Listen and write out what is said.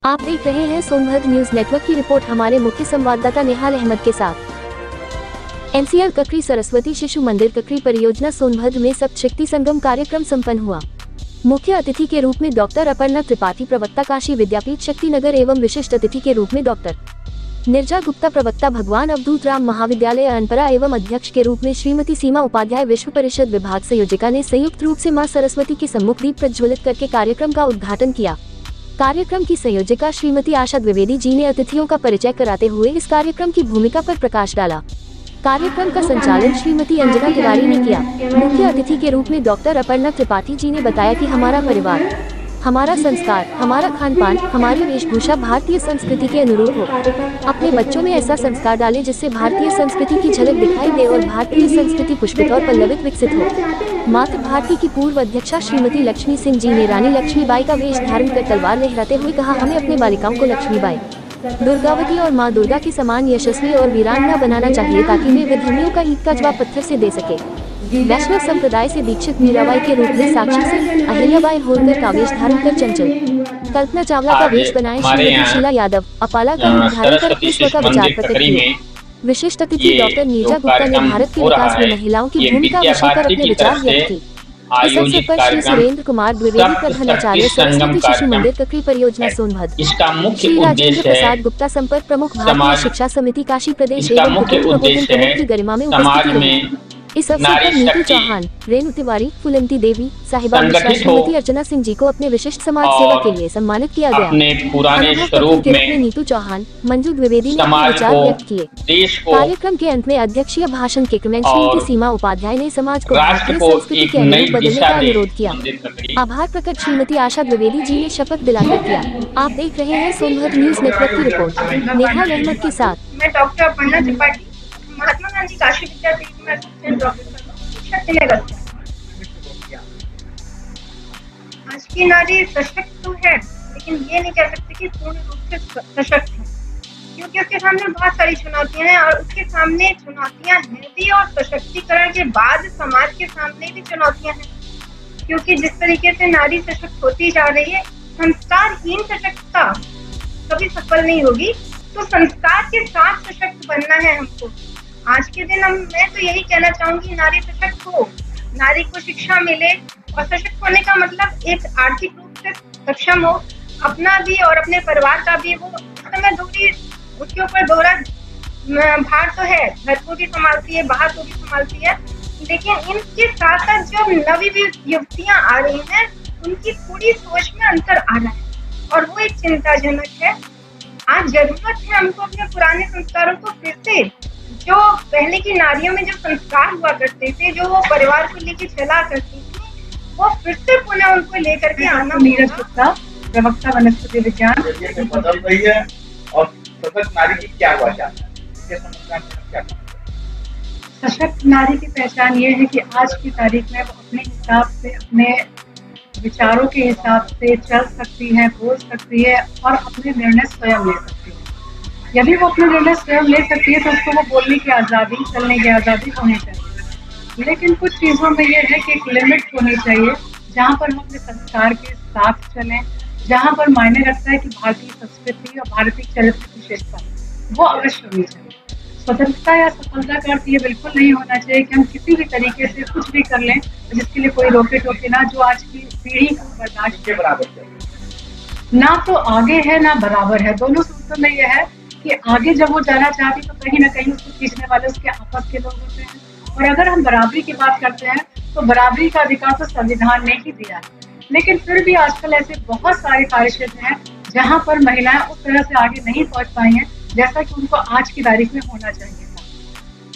आप देख रहे हैं सोनभद्र न्यूज नेटवर्क की रिपोर्ट। हमारे मुख्य संवाददाता निहाल अहमद के साथ। एनसीआर ककरी सरस्वती शिशु मंदिर ककरी परियोजना सोनभद्र में सप्तशक्ति संगम कार्यक्रम संपन्न हुआ। मुख्य अतिथि के रूप में डॉक्टर अपर्णा त्रिपाठी, प्रवक्ता काशी विद्यापीठ शक्तिनगर एवं विशिष्ट अतिथि के रूप में डॉक्टर निर्जा गुप्ता, प्रवक्ता भगवान अवधूत राम महाविद्यालय अनपरा एवं अध्यक्ष के रूप में श्रीमती सीमा उपाध्याय, विश्व परिषद विभाग संयोजिका ने संयुक्त रूप से मां सरस्वती के सम्मुख दीप प्रज्वलित करके कार्यक्रम का उद्घाटन किया। कार्यक्रम की संयोजिका श्रीमती आशा द्विवेदी जी ने अतिथियों का परिचय कराते हुए इस कार्यक्रम की भूमिका पर प्रकाश डाला। कार्यक्रम का संचालन श्रीमती अंजना तिवारी ने किया। मुख्य अतिथि के रूप में डॉक्टर अपर्णा त्रिपाठी जी ने बताया कि हमारा परिवार, हमारा संस्कार, हमारा खान पान, हमारी वेशभूषा भारतीय संस्कृति के अनुरूप हो। अपने बच्चों में ऐसा संस्कार डालें जिससे भारतीय संस्कृति की झलक दिखाई दे और भारतीय संस्कृति पुष्पित और पल्लवित विकसित हो। मातृ भारती की पूर्व अध्यक्षा श्रीमती लक्ष्मी सिंह जी ने रानी लक्ष्मीबाई का वेश धारण कर तलवार लहराते हुए कहा, हमें अपने बालिकाओं को लक्ष्मीबाई, दुर्गावती और माँ दुर्गा के समान यशस्वी और वीरांगना बनाना चाहिए ताकि वे विधर्मियों का ईंट का जवाब पत्थर से दे सके। वैष्णव संप्रदाय से दीक्षित मीराबाई के रूप में साक्षी सिंह, अहिल्याबाई होलकर का वेश धारण कर चंचल, कल्पना चावला का वेश बनाए श्रीमती शीला यादव, अपाला का रूप धारण कर विश्व का विचार प्रकट किए। विशिष्ट अतिथि डॉक्टर निर्जा गुप्ता ने भारत के विकास में महिलाओं की भूमिका विषय पर अपने विचार व्यक्त किए। इस अवसर पर श्री सुरेंद्र कुमार द्विवेदी, प्रधानाचार्य सरस्वती शिशु मंदिर ककरी परियोजना सोनभद्र, श्री राजेंद्र प्रसाद गुप्ता, संपर्क प्रमुख भारतीय शिक्षा समिति काशी प्रदेश एवं कुटुंब प्रबोधन प्रमुख की गरिमा में उपस्थित रही। इस अवसर पर नीतू चौहान, रेणु तिवारी, फुलंती देवी, साहिबा मिश्रा, श्रीमती अर्चना सिंह जी को अपने विशिष्ट समाज सेवा के लिए सम्मानित किया गया। अपने पुराने स्वरूप में नीतू चौहान, मंजू द्विवेदी ने अपने विचार व्यक्त किए। कार्यक्रम के अंत में अध्यक्षीय भाषण के क्रम श्रीमती सीमा उपाध्याय ने समाज को भारतीय संस्कृति के अनुरूप बदलने का अनुरोध किया। आभार प्रकट श्रीमती आशा द्विवेदी जी ने शपथ दिलाकर किया। आप देख रहे हैं सोनभद्र न्यूज नेटवर्क की रिपोर्ट निहाल अहमद के साथ। मैं डॉक्टर अपर्णा त्रिपाठी, महात्मा गांधी काशी विद्यापीठ में असिस्टेंट प्रोफेसर शक्तिनगर। आज की नारी सशक्त तो है, लेकिन ये नहीं कह सकते कि पूर्ण रूप से सशक्त है, क्योंकि उसके सामने बहुत सारी चुनौतियां हैं और उसके सामने चुनौतियां हैं भी और सशक्तिकरण के बाद समाज के सामने भी चुनौतियां हैं। क्योंकि जिस तरीके से नारी सशक्त होती जा रही है, संस्कारहीन सशक्तता कभी सफल नहीं होगी। तो संस्कार के साथ सशक्त बनना है हमको। आज के दिन मैं तो यही कहना चाहूंगी, नारी सशक्त हो, नारी को शिक्षा मिले। और सशक्त होने का मतलब एक आर्थिक रूप से सक्षम हो, अपना भी और अपने परिवार का भी। वो इस समय उसके ऊपर दोहरा भार तो है, घर को भी संभालती है, बाहर को भी संभालती है, लेकिन इनके साथ साथ जो नवी युवतियां आ रही हैं, उनकी थोड़ी सोच में अंतर आ रहा है और वो एक चिंताजनक है। आज जरूरत है हमको अपने पुराने संस्कारों को फिर से, जो पहले की नारियों में जो संस्कार हुआ करते थे, जो वो परिवार को लेकर चला करती थी, वो फिर से पुनः उनको लेकर के आना। नीरज गुप्ता, प्रवक्ता वनस्पति विज्ञान। बदल रही है और सशक्त नारी की क्या पहचान है? सशक्त नारी की पहचान ये है कि आज की तारीख में वो अपने हिसाब से, अपने विचारों के हिसाब से चल सकती है, बोल सकती है और अपने निर्णय स्वयं ले सकती है। यदि वो अपने निर्णय स्वयं ले सकती है तो उसको वो बोलने की आज़ादी, चलने की आज़ादी होनी चाहिए। लेकिन कुछ चीज़ों में ये है कि एक लिमिट होनी चाहिए, जहाँ पर हम अपने संस्कार के साथ चलें, जहाँ पर मायने रखता है कि भारतीय संस्कृति और भारतीय चरित्र की विशेषता वो अवश्य होनी चाहिए। स्वतंत्रता या सफलता का अर्थ ये बिल्कुल नहीं होना चाहिए कि हम किसी भी तरीके से कुछ भी कर लें जिसके लिए कोई रोके टोके ना, जो आज की पीढ़ी को बर्दाश्त के बराबर है। ना तो आगे है ना बराबर है। दोनों सूत्रों में यह है कि आगे जब वो जाना चाहती तो कहीं ना कहीं उसको खींचने वाले उसके आपस के लोग होते हैं। और अगर हम बराबरी की बात करते हैं तो बराबरी का अधिकार तो संविधान ने ही दिया है, लेकिन फिर भी आजकल ऐसे बहुत सारे कार्य क्षेत्र हैं जहाँ पर महिलाएं उस तरह से आगे नहीं पहुँच पाई हैं जैसा कि उनको आज की तारीख में होना चाहिए।